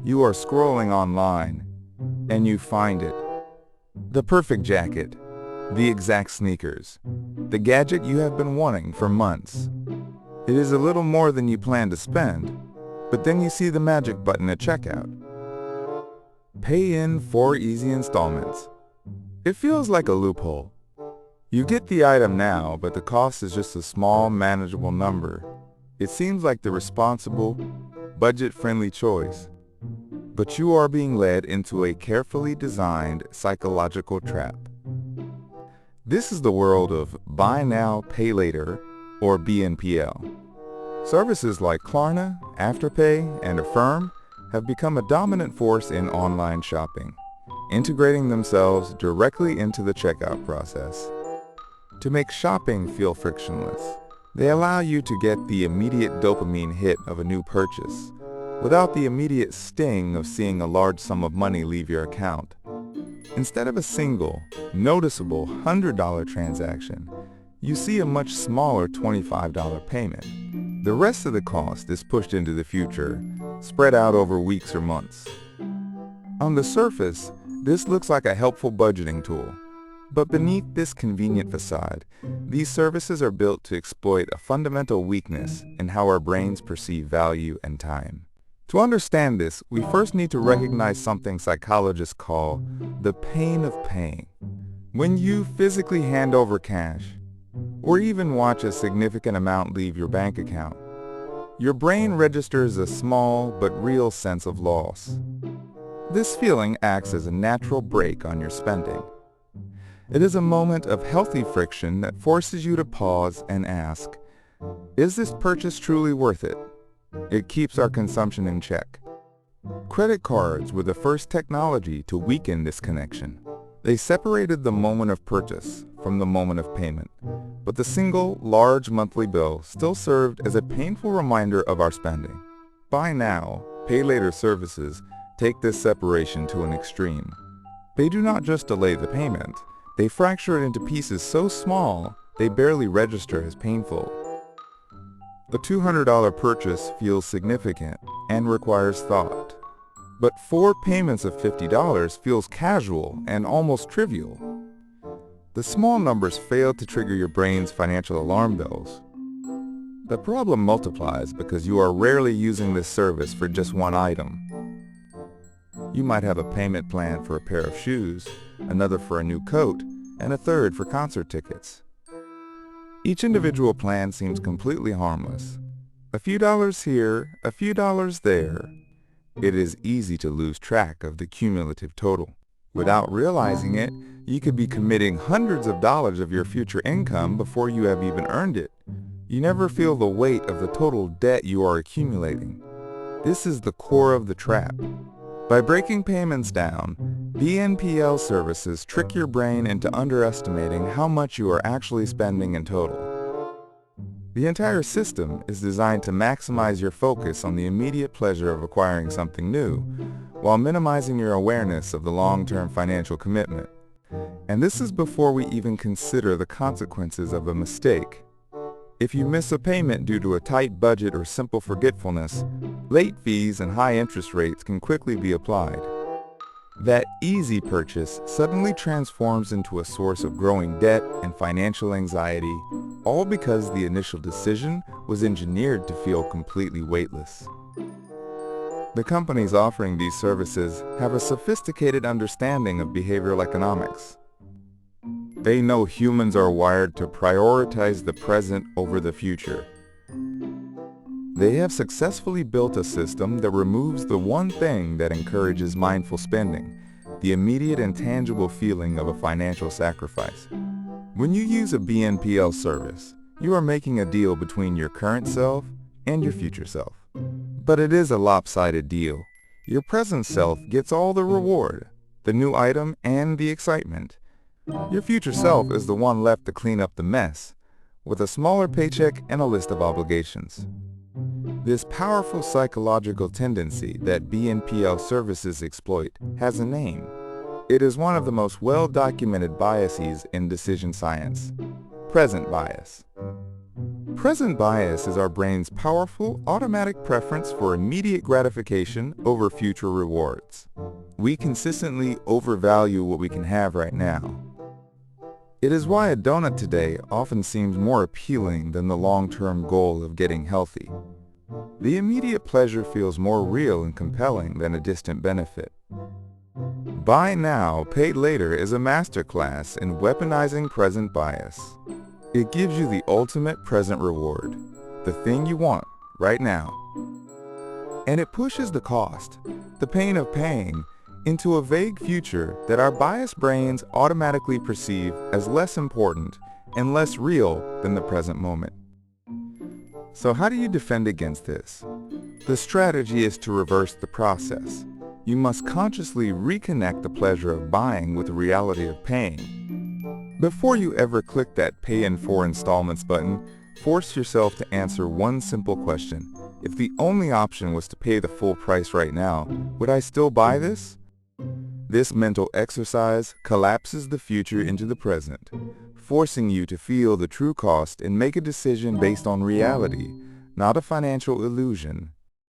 You are scrolling online, and you find it. The perfect jacket, the exact sneakers, the gadget you have been wanting for months. It is a little more than you plan to spend, but then you see the magic button at checkout. Pay in 4 easy installments. It feels like a loophole. You get the item now, but the cost is just a small, manageable number. It seems like the responsible, budget-friendly choice. But you are being led into a carefully designed psychological trap. This is the world of buy now, pay later, or BNPL. Services like Klarna, Afterpay, and Affirm have become a dominant force in online shopping, integrating themselves directly into the checkout process. To make shopping feel frictionless, they allow you to get the immediate dopamine hit of a new purchase, without the immediate sting of seeing a large sum of money leave your account. Instead of a single, noticeable $100 transaction, you see a much smaller $25 payment. The rest of the cost is pushed into the future, spread out over weeks or months. On the surface, this looks like a helpful budgeting tool. But beneath this convenient facade, these services are built to exploit a fundamental weakness in how our brains perceive value and time. To understand this, we first need to recognize something psychologists call the pain of paying. When you physically hand over cash, or even watch a significant amount leave your bank account, your brain registers a small but real sense of loss. This feeling acts as a natural brake on your spending. It is a moment of healthy friction that forces you to pause and ask, is this purchase truly worth it? It keeps our consumption in check. Credit cards were the first technology to weaken this connection. They separated the moment of purchase from the moment of payment, but the single, large monthly bill still served as a painful reminder of our spending. Buy now, pay later services take this separation to an extreme. They do not just delay the payment, they fracture it into pieces so small they barely register as painful. The $200 purchase feels significant and requires thought. But 4 payments of $50 feels casual and almost trivial. The small numbers fail to trigger your brain's financial alarm bells. The problem multiplies because you are rarely using this service for just one item. You might have a payment plan for a pair of shoes, another for a new coat, and a third for concert tickets. Each individual plan seems completely harmless. A few dollars here, a few dollars there. It is easy to lose track of the cumulative total. Without realizing it, you could be committing hundreds of dollars of your future income before you have even earned it. You never feel the weight of the total debt you are accumulating. This is the core of the trap. By breaking payments down, BNPL services trick your brain into underestimating how much you are actually spending in total. The entire system is designed to maximize your focus on the immediate pleasure of acquiring something new, while minimizing your awareness of the long-term financial commitment. And this is before we even consider the consequences of a mistake. If you miss a payment due to a tight budget or simple forgetfulness, late fees and high interest rates can quickly be applied. That easy purchase suddenly transforms into a source of growing debt and financial anxiety, all because the initial decision was engineered to feel completely weightless. The companies offering these services have a sophisticated understanding of behavioral economics. They know humans are wired to prioritize the present over the future. They have successfully built a system that removes the one thing that encourages mindful spending, the immediate and tangible feeling of a financial sacrifice. When you use a BNPL service, you are making a deal between your current self and your future self. But it is a lopsided deal. Your present self gets all the reward, the new item, and the excitement. Your future self is the one left to clean up the mess, with a smaller paycheck and a list of obligations. This powerful psychological tendency that BNPL services exploit has a name. It is one of the most well-documented biases in decision science: present bias. Present bias is our brain's powerful, automatic preference for immediate gratification over future rewards. We consistently overvalue what we can have right now. It is why a donut today often seems more appealing than the long-term goal of getting healthy. The immediate pleasure feels more real and compelling than a distant benefit. Buy now, pay later is a masterclass in weaponizing present bias. It gives you the ultimate present reward, the thing you want right now. And it pushes the cost, the pain of paying, into a vague future that our biased brains automatically perceive as less important and less real than the present moment. So how do you defend against this? The strategy is to reverse the process. You must consciously reconnect the pleasure of buying with the reality of paying. Before you ever click that Pay in 4 installments button, force yourself to answer one simple question. If the only option was to pay the full price right now, would I still buy this? This mental exercise collapses the future into the present, forcing you to feel the true cost and make a decision based on reality, not a financial illusion.